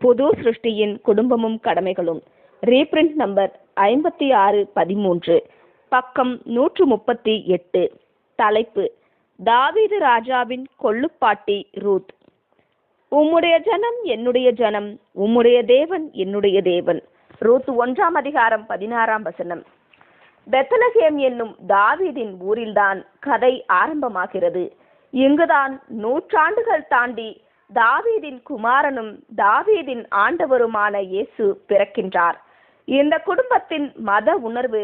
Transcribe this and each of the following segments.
புது சிருஷ்டியின் குடும்பமும் கடமைகளும். Reprint number 5613, பக்கம் 138. தலைப்பு: தாவீது ராஜாவின் கொள்ளுப்பாட்டி ரூத். உம்முடைய ஜனம் என்னுடைய ஜனம், உம்முடைய தேவன் என்னுடைய தேவன். ரூத் 1 அதிகாரம் 16. பெத்லகேம் என்னும் தாவீதின் ஊரில்தான் கதை ஆரம்பமாகிறது. இங்குதான் நூற்றாண்டுகள் தாண்டி தாவீதின் குமாரனும் தாவீதின் ஆண்டவருமான இயேசு பிறக்கின்றார். இந்த குடும்பத்தின் மத உணர்வு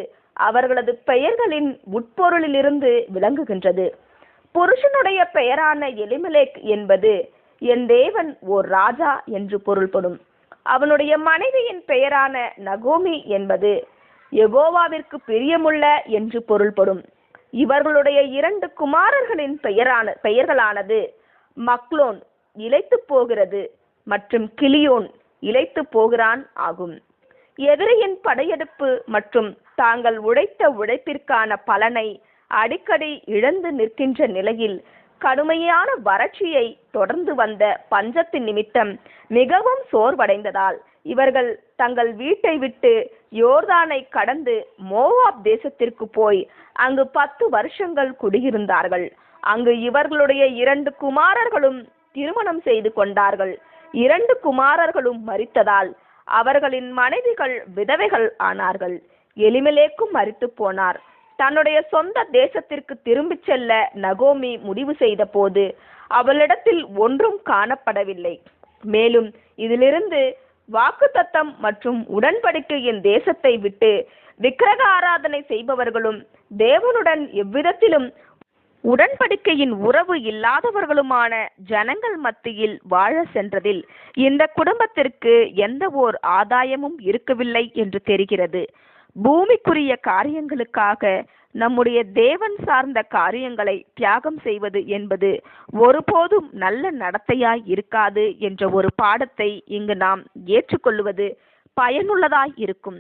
அவர்களது பெயர்களின் உட்பொருளிலிருந்து விளங்குகின்றது. புருஷனுடைய பெயரான எலிமெலேக் என்பது என் தேவன் ஓர் ராஜா என்று பொருள்படும். அவனுடைய மனைவியின் பெயரான நகோமி என்பது யெகோவாவிற்கு பிரியமுள்ள என்று பொருள்படும். இவர்களுடைய 2 குமாரர்களின் பெயர்களானது மக்லோன், இளைத்து போகிறது, மற்றும் கிலியோன், இளைத்து போகிறான் ஆகும். எதிரியின் படையெடுப்பு மற்றும் தாங்கள் உழைத்த உழைப்பிற்கான பலனை அடிக்கடி இழந்து நிற்கின்ற நிலையில் கடுமையான வறட்சியை தொடர்ந்து வந்த பஞ்சத்தின் நிமித்தம் மிகவும் சோர்வடைந்ததால் இவர்கள் தங்கள் வீட்டை விட்டு யோர்தானை கடந்து மோவாப் தேசத்திற்கு போய் அங்கு 10 வருஷங்கள் குடியிருந்தார்கள். அங்கு இவர்களுடைய 2 குமாரர்களும் திருமணம் செய்து கொண்டார்கள். 2 குமாரர்களும் மரித்ததால் அவர்களின் மனைவிகள் விதவைகள் ஆனார்கள். எலிமெலேக்கும் மரித்து போனார். தன்னுடைய சொந்த தேசத்திற்கு திரும்பி செல்ல நகோமி முடிவு செய்த போது அவளிடத்தில் ஒன்றும் காணப்படவில்லை. மேலும் இதிலிருந்து வாக்குத்தத்தம் மற்றும் உடன்படிக்கையின் தேசத்தை விட்டு விக்கிரக ஆராதனை செய்பவர்களும் தேவனுடன் எவ்விதத்திலும் உடன்படிக்கையின் உறவு இல்லாதவர்களுமான ஜனங்கள் மத்தியில் வாழ சென்றதில் இந்த குடும்பத்திற்கு எந்த ஓர் ஆதாயமும் இருக்கவில்லை என்று தெரிகிறது. பூமிக்குரிய காரியங்களுக்காக நம்முடைய தேவன் சார்ந்த காரியங்களை தியாகம் செய்வது என்பது ஒருபோதும் நல்ல நடத்தையாய் இருக்காது என்ற ஒரு பாடத்தை இங்கு நாம் ஏற்றுக்கொள்வது பயனுள்ளதாய் இருக்கும்.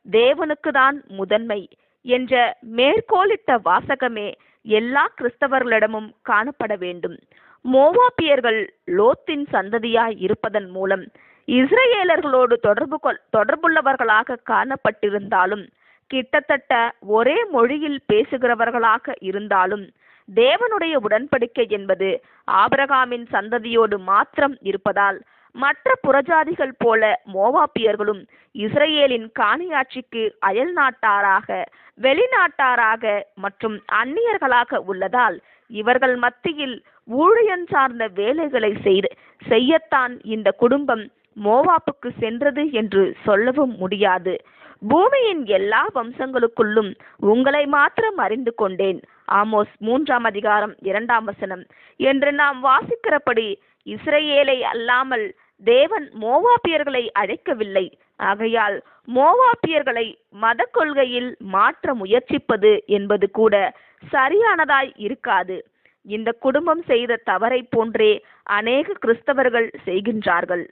தேவனுக்கு தான் முதன்மை என்ற மேற்கோளிட்ட வாசகமே எல்லா கிறிஸ்தவர்களிடமும் காணப்பட வேண்டும். மோவாபியர்கள் லோத்தின் சந்ததியாய் இருப்பதன் மூலம் இஸ்ரேலர்களோடு தொடர்புள்ளவர்களாக காணப்பட்டிருந்தாலும், கிட்டத்தட்ட ஒரே மொழியில் பேசுகிறவர்களாக இருந்தாலும், தேவனுடைய உடன்படிக்கை என்பது ஆபிரகாமின் சந்ததியோடு மாத்திரம் இருப்பதால் மற்ற புறஜாதிகள் போல மோவாபியர்களும் இஸ்ரேலின் காணியாட்சிக்கு அயல் நாட்டாராக, வெளிநாட்டாராக மற்றும் அந்நியர்களாக உள்ளதால் இவர்கள் மத்தியில் ஊழியன் சார்ந்த வேலைகளை செய்யத்தான் இந்த குடும்பம் மோவாப்புக்கு சென்றது என்று சொல்லவும் முடியாது. பூமியின் எல்லா வம்சங்களுக்குள்ளும் உங்களை மாத்திரம் அறிந்து கொண்டேன், ஆமோஸ் 3 அதிகாரம் 2 என்று நாம் வாசிக்கிறபடி இஸ்ரேலை அல்லாமல் தேவன் மோவாபியர்களை அழைக்கவில்லை. ஆகையால் மோவாபியர்களை மத கொள்கையில் மாற்ற முயற்சிப்பது என்பது கூட சரியானதாய் இருக்காது. இந்த குடும்பம் செய்த தவறை போன்றே அநேக கிறிஸ்தவர்கள் செய்கின்றார்கள்.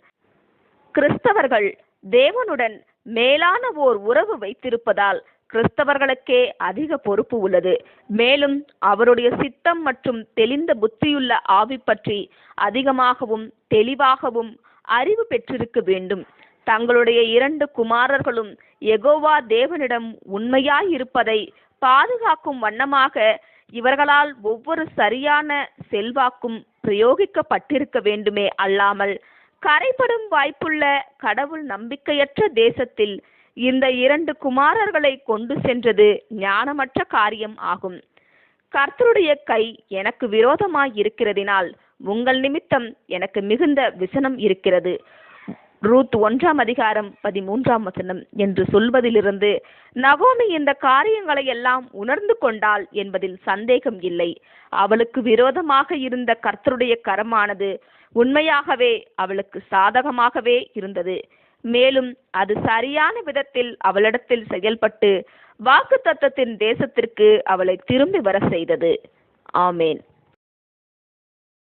கிறிஸ்தவர்கள் தேவனுடன் மேலான ஓர் உறவு வைத்திருப்பதால் கிறிஸ்தவர்களுக்கே அதிக பொறுப்பு உள்ளது. மேலும் அவருடைய சித்தம் மற்றும் தெளிந்த புத்தியுள்ள ஆவி பற்றி அதிகமாகவும் தெளிவாகவும் அறிவு பெற்றிருக்க வேண்டும். தங்களுடைய 2 குமாரர்களும் யெகோவா தேவனிடம் உண்மையாயிருப்பதை பாதுகாக்கும் வண்ணமாக இவர்களால் ஒவ்வொரு சரியான செல்வாக்கும் பிரயோகிக்கப்பட்டிருக்க வேண்டுமே அல்லாமல் கரைபடும் வாய்ப்புள்ள கடவுள் நம்பிக்கையற்ற தேசத்தில் இந்த 2 குமாரர்களை கொண்டு சென்றது ஞானமற்ற காரியம் ஆகும். கர்த்தருடைய கை எனக்கு விரோதமாய் இருக்கிறதினால் உங்கள் நிமித்தம் எனக்கு மிகுந்த விசனம் இருக்கிறது. ரூத் 1 அதிகாரம் 13 என்று சொல்வதிலிருந்து நகோமி இந்த காரியங்களை எல்லாம் உணர்ந்து கொண்டாள் என்பதில் சந்தேகம் இல்லை. அவளுக்கு விரோதமாக இருந்த கர்த்தருடைய கரமானது உண்மையாகவே அவளுக்கு சாதகமாகவே இருந்தது. மேலும் அது சரியான விதத்தில் அவளிடத்தில் செயல்பட்டு வாக்குத்தத்தத்தின் தேசத்திற்கு அவளை திரும்பி வர செய்தது. ஆமேன்.